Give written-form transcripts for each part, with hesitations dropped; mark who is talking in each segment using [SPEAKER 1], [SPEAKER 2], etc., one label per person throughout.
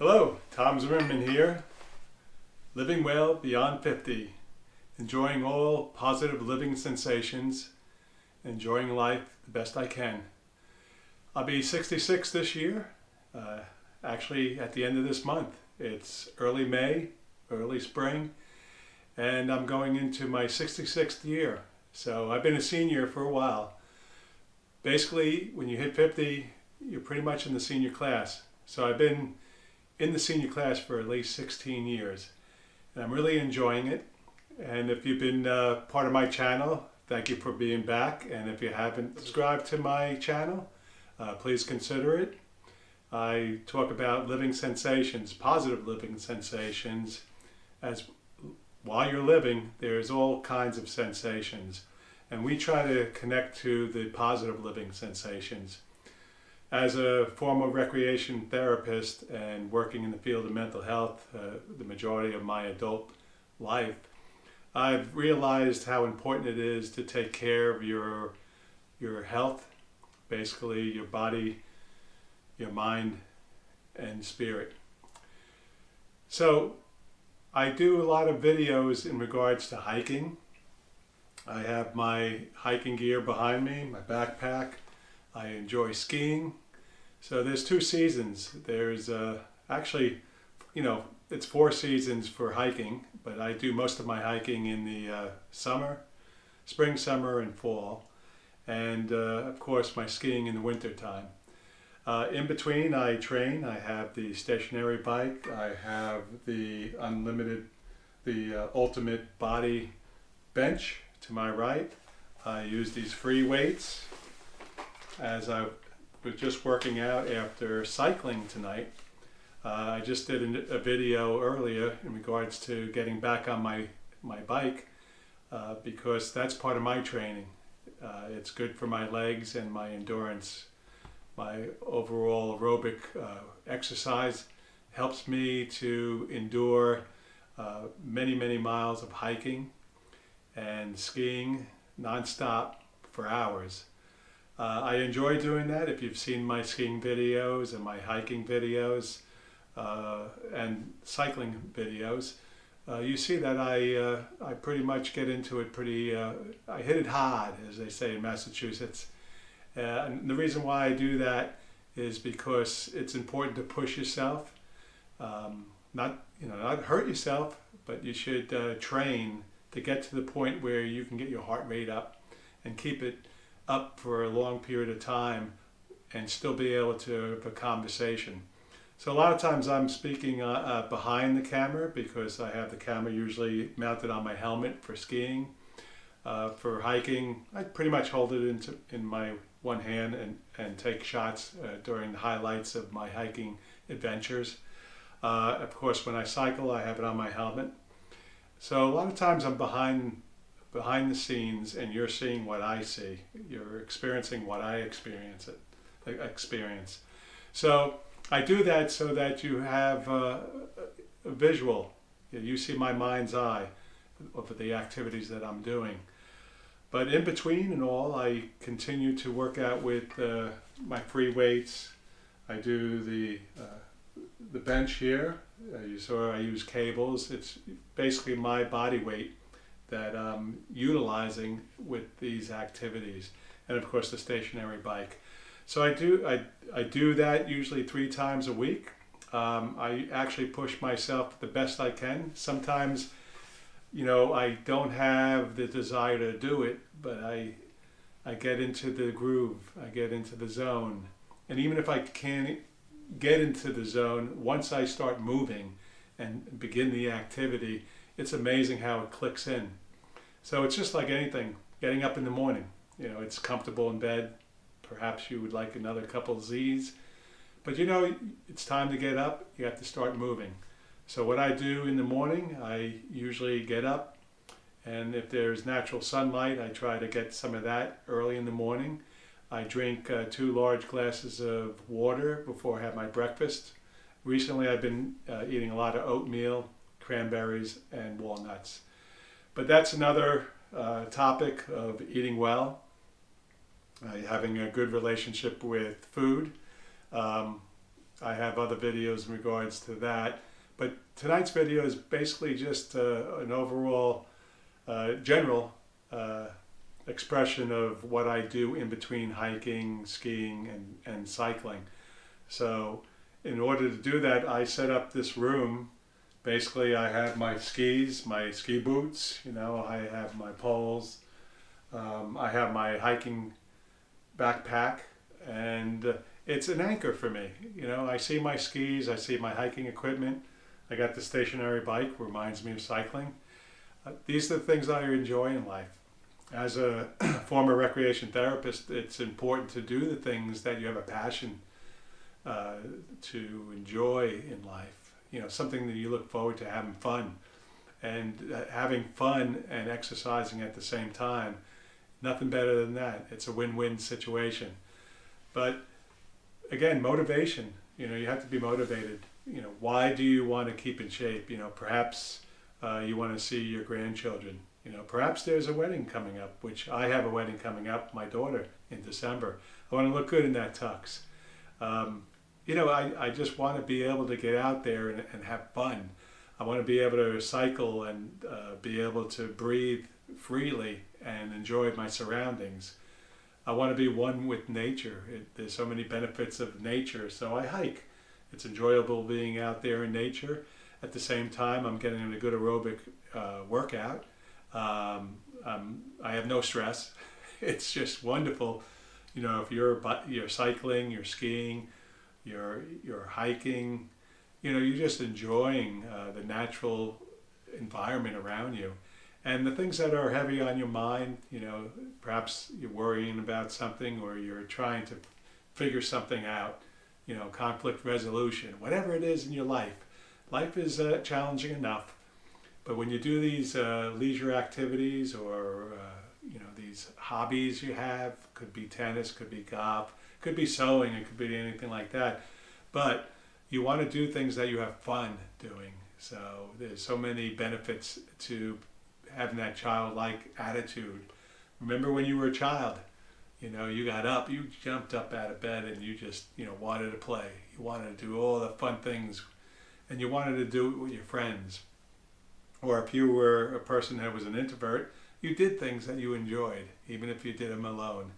[SPEAKER 1] Hello, Tom Zimmerman here, living well beyond 50, enjoying all positive living sensations, enjoying life the best I can. I'll be 66 this year, actually at the end of this month. It's early May, early spring, and I'm going into my 66th year. So I've been a senior for a while. Basically, when you hit 50, you're pretty much in the senior class. So I've been in the senior class for at least 16 years, and I'm really enjoying it. And if you've been part of my channel, thank you for being back. And if you haven't subscribed to my channel, please consider it. I talk about living sensations, positive living sensations. As while you're living, there's all kinds of sensations, and we try to connect to the positive living sensations. As a former recreation therapist and working in the field of mental health the majority of my adult life, I've realized how important it is to take care of your health, basically your body, your mind, and spirit. So I do a lot of videos in regards to hiking. I have my hiking gear behind me, my backpack. I enjoy skiing. So there's two seasons. There's actually, it's 4 seasons for hiking, but I do most of my hiking in the summer, spring, summer, and fall. And of course my skiing in the winter time. In between I train. I have the stationary bike. I have the ultimate body bench to my right. I use these free weights. As I was just working out after cycling tonight, I just did a video earlier in regards to getting back on my bike because that's part of my training. It's good for my legs and my endurance. My overall aerobic exercise helps me to endure many miles of hiking and skiing nonstop for hours. I enjoy doing that. If you've seen my skiing videos and my hiking videos and cycling videos, you see that I pretty much get into it I hit it hard, as they say in Massachusetts. And the reason why I do that is because it's important to push yourself, not hurt yourself, but you should train to get to the point where you can get your heart rate up and keep it up for a long period of time and still be able to have a conversation. So a lot of times I'm speaking behind the camera because I have the camera usually mounted on my helmet for skiing. For hiking, I pretty much hold it in my one hand and take shots during the highlights of my hiking adventures. Of course, when I cycle, I have it on my helmet. So a lot of times I'm behind the scenes, and you're seeing what I see. You're experiencing what I experience. So I do that so that you have a visual. You see my mind's eye of the activities that I'm doing. But in between and all, I continue to work out with my free weights. I do the bench here. You saw I use cables. It's basically my body weight that I'm utilizing with these activities, and of course the stationary bike. So I do that usually 3 times a week. I actually push myself the best I can. Sometimes, I don't have the desire to do it, but I get into the groove. I get into the zone, and even if I can't get into the zone, once I start moving and begin the activity, it's amazing how it clicks in. So it's just like anything, getting up in the morning. It's comfortable in bed. Perhaps you would like another couple Z's. But it's time to get up. You have to start moving. So what I do in the morning, I usually get up. And if there's natural sunlight, I try to get some of that early in the morning. I drink 2 large glasses of water before I have my breakfast. Recently I've been eating a lot of oatmeal, cranberries, and walnuts. But that's another topic of eating well, having a good relationship with food. I have other videos in regards to that. But tonight's video is basically just an overall general expression of what I do in between hiking, skiing, and cycling. So in order to do that, I set up this room. Basically, I have my skis, my ski boots, I have my poles, I have my hiking backpack, and it's an anchor for me. I see my skis, I see my hiking equipment. I got the stationary bike, reminds me of cycling. These are the things I enjoy in life. As a former recreation therapist, it's important to do the things that you have a passion to enjoy in life. Something that you look forward to having fun. And having fun and exercising at the same time, nothing better than that. It's a win-win situation. But again, motivation. You have to be motivated. Why do you want to keep in shape? Perhaps you want to see your grandchildren. Perhaps there's a wedding coming up, which I have a wedding coming up, my daughter, in December. I want to look good in that tux. I just want to be able to get out there and have fun. I want to be able to cycle and be able to breathe freely and enjoy my surroundings. I want to be one with nature. There's so many benefits of nature, so I hike. It's enjoyable being out there in nature. At the same time, I'm getting a good aerobic workout. I have no stress. It's just wonderful. If you're cycling, you're skiing, you're hiking, you're just enjoying the natural environment around you. And the things that are heavy on your mind, perhaps you're worrying about something or you're trying to figure something out, conflict resolution, whatever it is in your life. Life is challenging enough. But when you do these leisure activities or, these hobbies you have, could be tennis, could be golf, could be sewing, it could be anything like that. But you want to do things that you have fun doing. So there's so many benefits to having that childlike attitude. Remember when you were a child, you got up, you jumped up out of bed and you just, wanted to play. You wanted to do all the fun things and you wanted to do it with your friends. Or if you were a person that was an introvert, you did things that you enjoyed, even if you did them alone.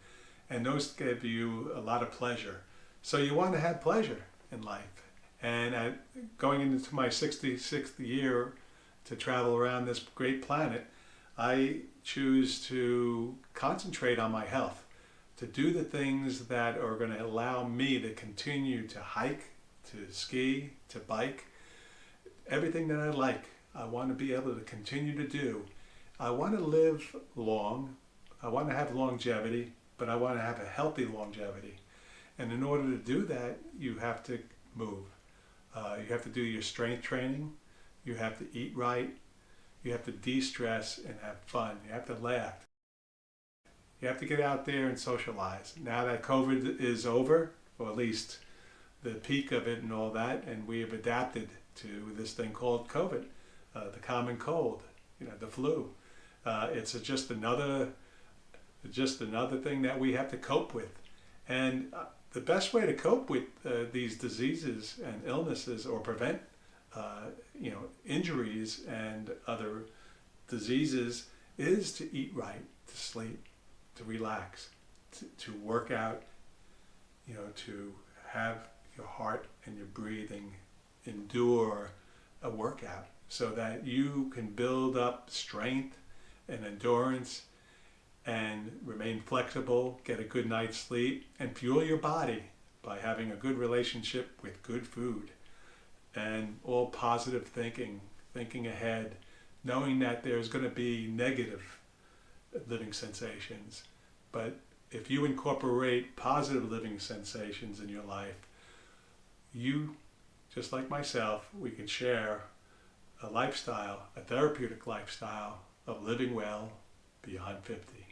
[SPEAKER 1] And those gave you a lot of pleasure. So you want to have pleasure in life. And going into my 66th year to travel around this great planet, I choose to concentrate on my health, to do the things that are going to allow me to continue to hike, to ski, to bike, everything that I like. I want to be able to continue to do. I want to live long. I want to have longevity, but I want to have a healthy longevity. And in order to do that, you have to move. You have to do your strength training. You have to eat right. You have to de-stress and have fun. You have to laugh. You have to get out there and socialize. Now that COVID is over, or at least the peak of it and all that, and we have adapted to this thing called COVID, the common cold, the flu. It's just another thing that we have to cope with. And the best way to cope with these diseases and illnesses or prevent injuries and other diseases is to eat right, to sleep, to relax, to work out, to have your heart and your breathing endure a workout so that you can build up strength and endurance and remain flexible, get a good night's sleep, and fuel your body by having a good relationship with good food and all positive thinking ahead, knowing that there's going to be negative living sensations. But if you incorporate positive living sensations in your life, you, just like myself, we can share a lifestyle, a therapeutic lifestyle of living well beyond 50.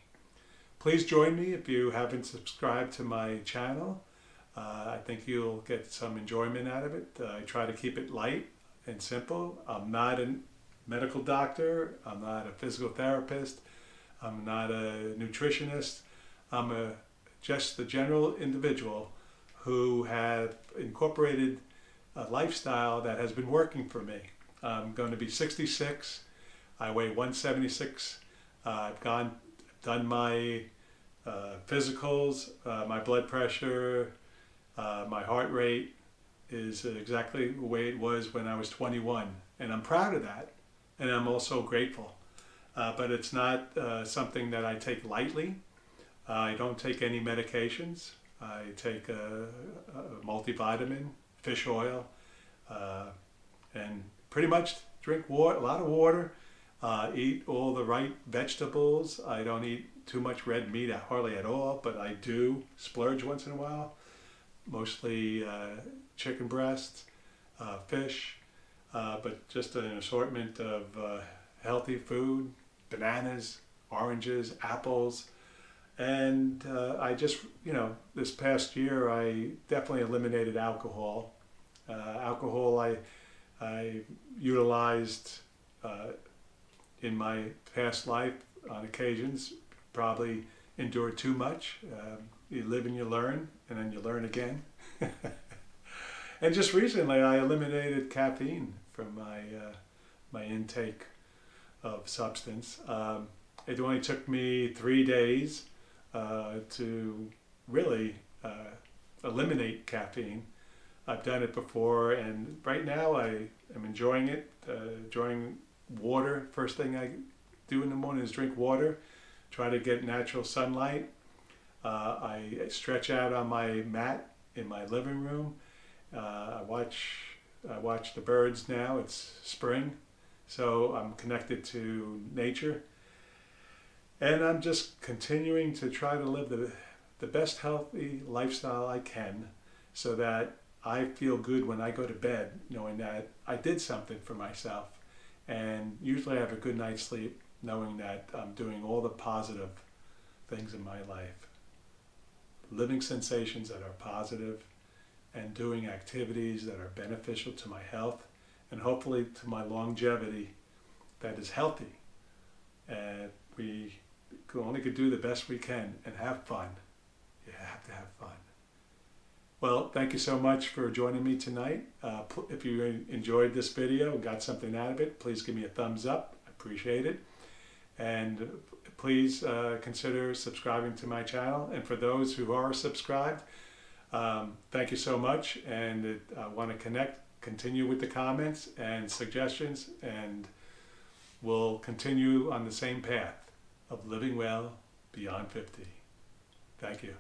[SPEAKER 1] Please join me if you haven't subscribed to my channel. I think you'll get some enjoyment out of it. I try to keep it light and simple. I'm not a medical doctor. I'm not a physical therapist. I'm not a nutritionist. I'm just the general individual who have incorporated a lifestyle that has been working for me. I'm going to be 66. I weigh 176. I've done my physicals, my blood pressure, my heart rate is exactly the way it was when I was 21. And I'm proud of that. And I'm also grateful. But it's not something that I take lightly. I don't take any medications. I take a multivitamin, fish oil, and pretty much drink water, a lot of water, eat all the right vegetables. I don't eat too much red meat, hardly at all, but I do splurge once in a while. Mostly chicken breasts, fish, but just an assortment of healthy food, bananas, oranges, apples. And I just, this past year I definitely eliminated alcohol. Alcohol I utilized in my past life on occasions, probably endured too much. You live and you learn, and then you learn again. And just recently I eliminated caffeine from my intake of substance. It only took me 3 days to really eliminate caffeine. I've done it before, and right now I am enjoying it, enjoying water. First thing I do in the morning is drink water, try to get natural sunlight. I stretch out on my mat in my living room. I watch the birds now. It's spring, so I'm connected to nature. And I'm just continuing to try to live the best healthy lifestyle I can, so that I feel good when I go to bed, knowing that I did something for myself. And usually I have a good night's sleep, knowing that I'm doing all the positive things in my life. Living sensations that are positive, and doing activities that are beneficial to my health, and hopefully to my longevity that is healthy. And we only could do the best we can and have fun. You have to have fun. Well, thank you so much for joining me tonight. If you enjoyed this video and got something out of it, please give me a thumbs up. I appreciate it. And please consider subscribing to my channel. And for those who are subscribed, thank you so much. And I want to continue with the comments and suggestions, and we'll continue on the same path of living well beyond 50. Thank you.